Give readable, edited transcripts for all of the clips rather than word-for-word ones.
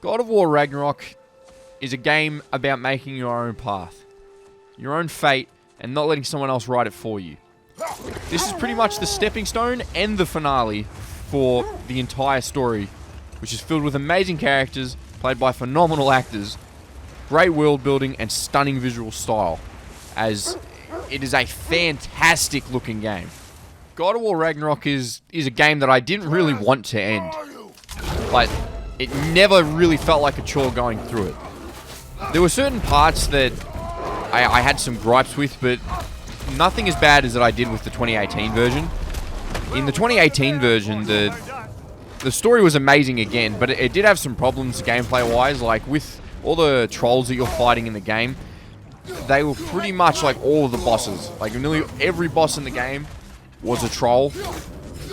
God of War Ragnarok is a game about making your own path, your own fate, and not letting someone else write it for you. This is pretty much the stepping stone and the finale for the entire story, which is filled with amazing characters, played by phenomenal actors, great world building, and stunning visual style, as it is a fantastic looking game. God of War Ragnarok is a game that I didn't really want to end, but it never really felt like a chore going through it. There were certain parts that I had some gripes with, but nothing as bad as that I did with the 2018 version. In the 2018 version, the story was amazing again, but it did have some problems gameplay-wise, like with all the trolls that you're fighting in the game. They were pretty much like all of the bosses. Like nearly every boss in the game was a troll.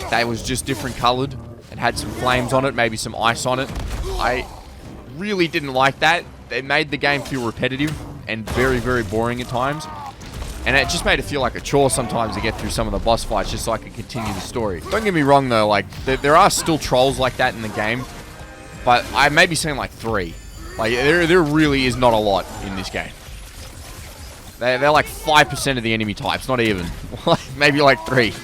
They was just different colored and had some flames on it, maybe some ice on it. I really didn't like that. It made the game feel repetitive and very, very boring at times. And it just made it feel like a chore sometimes to get through some of the boss fights just so I could continue the story. Don't get me wrong though, like, there are still trolls like that in the game, but I may be saying like 3. Like, there really is not a lot in this game. They're like 5% of the enemy types, not even. Maybe like 3.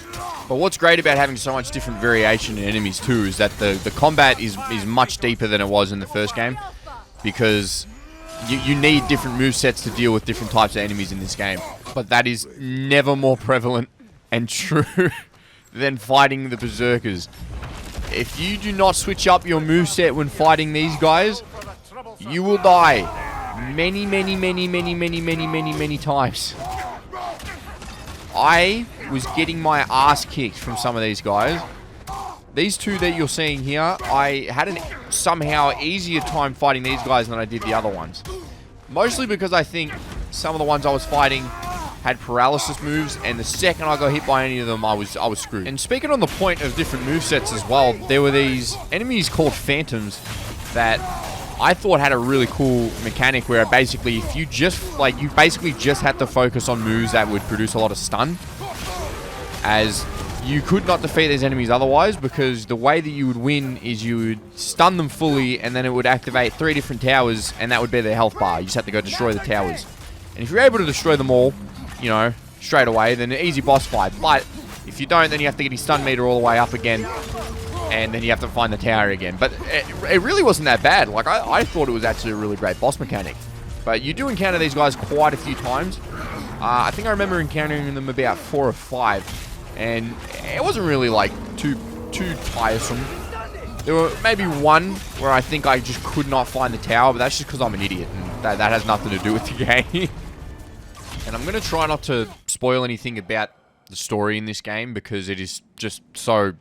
But what's great about having so much different variation in enemies too is that the combat is much deeper than it was in the first game, because you need different movesets to deal with different types of enemies in this game. But that is never more prevalent and true than fighting the berserkers. If you do not switch up your moveset when fighting these guys, you will die many, many, many, many, many, many, many, many times. I was getting my ass kicked from some of these guys. These two that you're seeing here, I had an somehow easier time fighting these guys than I did the other ones. Mostly because I think some of the ones I was fighting had paralysis moves, and the second I got hit by any of them, I was screwed. And speaking on the point of different movesets as well, there were these enemies called phantoms that I thought had a really cool mechanic where basically if you just, like, you basically just had to focus on moves that would produce a lot of stun, as you could not defeat these enemies otherwise, because the way that you would win is you would stun them fully and then it would activate 3 different towers and that would be their health bar. You just have to go destroy the towers. And if you're able to destroy them all, you know, straight away, then an easy boss fight. But if you don't, then you have to get your stun meter all the way up again, and then you have to find the tower again. But it really wasn't that bad. Like, I thought it was actually a really great boss mechanic. But you do encounter these guys quite a few times. I think I remember encountering them about 4 or 5. And it wasn't really, like, too tiresome. There were maybe one where I think I just could not find the tower, but that's just because I'm an idiot, and that has nothing to do with the game. And I'm going to try not to spoil anything about the story in this game, because it is just so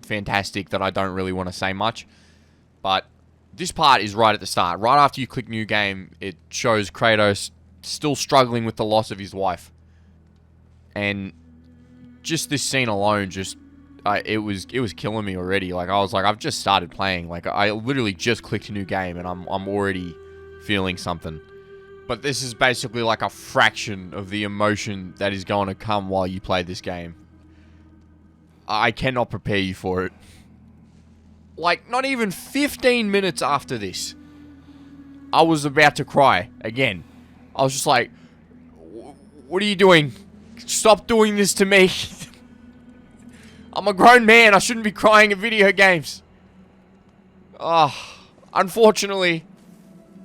fantastic that I don't really want to say much. But this part is right at the start. Right after you click new game, it shows Kratos still struggling with the loss of his wife. And just this scene alone, just it was killing me already. Like, I was like, I've just started playing. Like, I literally just clicked a new game and I'm already feeling something. But this is basically like a fraction of the emotion that is going to come while you play this game. I cannot prepare you for it. Like, not even 15 minutes after this, I was about to cry again. I was just like, what are you doing? Stop doing this to me. I'm a grown man. I shouldn't be crying at video games. Unfortunately,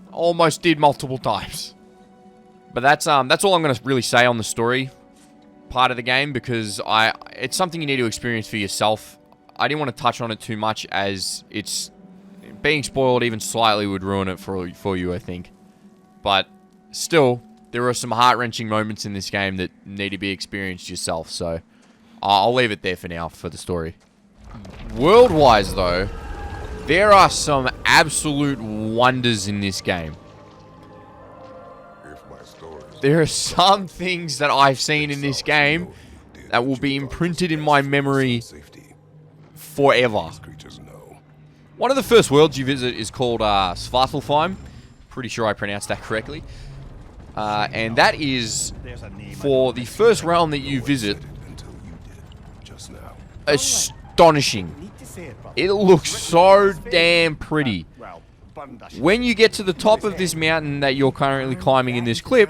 I almost did multiple times. But that's all I'm going to really say on the story part of the game, because it's something you need to experience for yourself. I didn't want to touch on it too much, as it's being spoiled even slightly would ruin it for you, I think. But still, there are some heart-wrenching moments in this game that need to be experienced yourself, so I'll leave it there for now for the story. World-wise, though, there are some absolute wonders in this game. There are some things that I've seen in this game that will be imprinted in my memory forever. One of the first worlds you visit is called Svartalfheim. Pretty sure I pronounced that correctly. And that is, for the first realm that you visit, astonishing. It looks so damn pretty. When you get to the top of this mountain that you're currently climbing in this clip,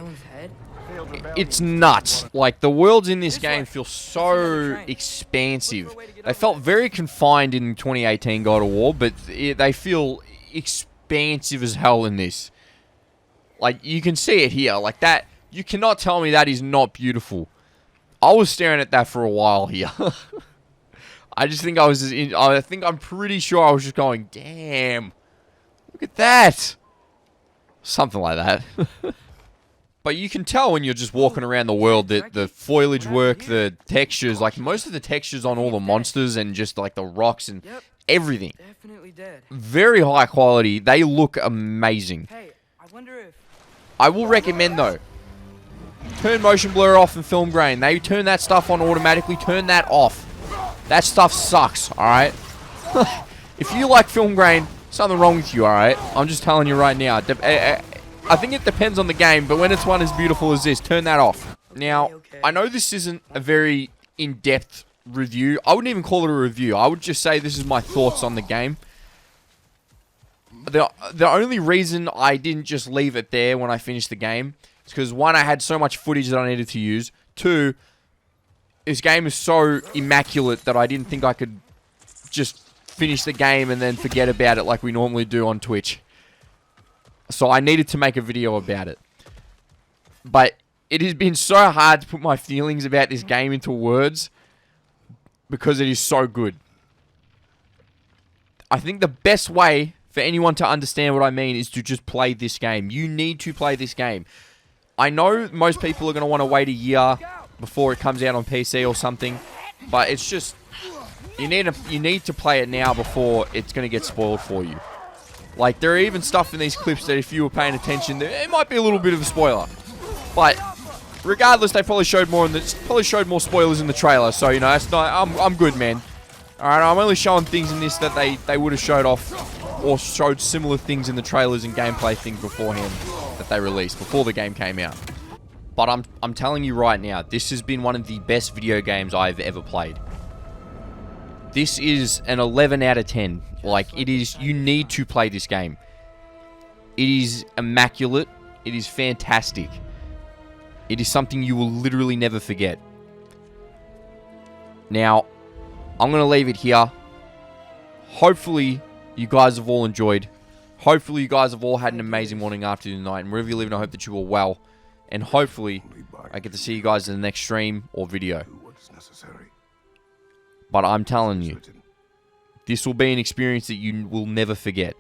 it's nuts. Like, the worlds in this game feel so expansive. They felt very confined in 2018 God of War, but they feel expansive as hell in this. Like, you can see it here. Like, that, you cannot tell me that is not beautiful. I was staring at that for a while here. I just think I'm pretty sure I was just going, damn, look at that. Something like that. But you can tell when you're just walking around the world that the foliage work, the textures, like most of the textures on all the monsters and just like the rocks and everything. Very high quality. They look amazing. Hey, I wonder if... I will recommend though, turn motion blur off and film grain. They turn that stuff on automatically. Turn that off. That stuff sucks, alright? If you like film grain, something wrong with you, alright? I'm just telling you right now. I think it depends on the game, but when it's one as beautiful as this, turn that off. Now, I know this isn't a very in-depth review. I wouldn't even call it a review. I would just say this is my thoughts on the game. The only reason I didn't just leave it there when I finished the game is because, one, I had so much footage that I needed to use. Two, this game is so immaculate that I didn't think I could just finish the game and then forget about it like we normally do on Twitch. So I needed to make a video about it. But it has been so hard to put my feelings about this game into words because it is so good. I think the best way for anyone to understand what I mean is to just play this game. You need to play this game. I know most people are going to want to wait a year before it comes out on PC or something, but it's just you need to play it now before it's going to get spoiled for you. Like, there are even stuff in these clips that if you were paying attention, it might be a little bit of a spoiler. But regardless, they probably showed more spoilers in the trailer, so you know, that's not, I'm good, man. Alright, I'm only showing things in this that they would have showed off or showed similar things in the trailers and gameplay things beforehand that they released before the game came out. But I'm telling you right now, this has been one of the best video games I've ever played. This is an 11 out of 10. Like, it is, you need to play this game. It is immaculate. It is fantastic. It is something you will literally never forget. Now, I'm going to leave it here. Hopefully, you guys have all enjoyed. Hopefully, you guys have all had an amazing morning, afternoon, night. And wherever you live, I hope that you are well. And hopefully, I get to see you guys in the next stream or video. But I'm telling you, this will be an experience that you will never forget.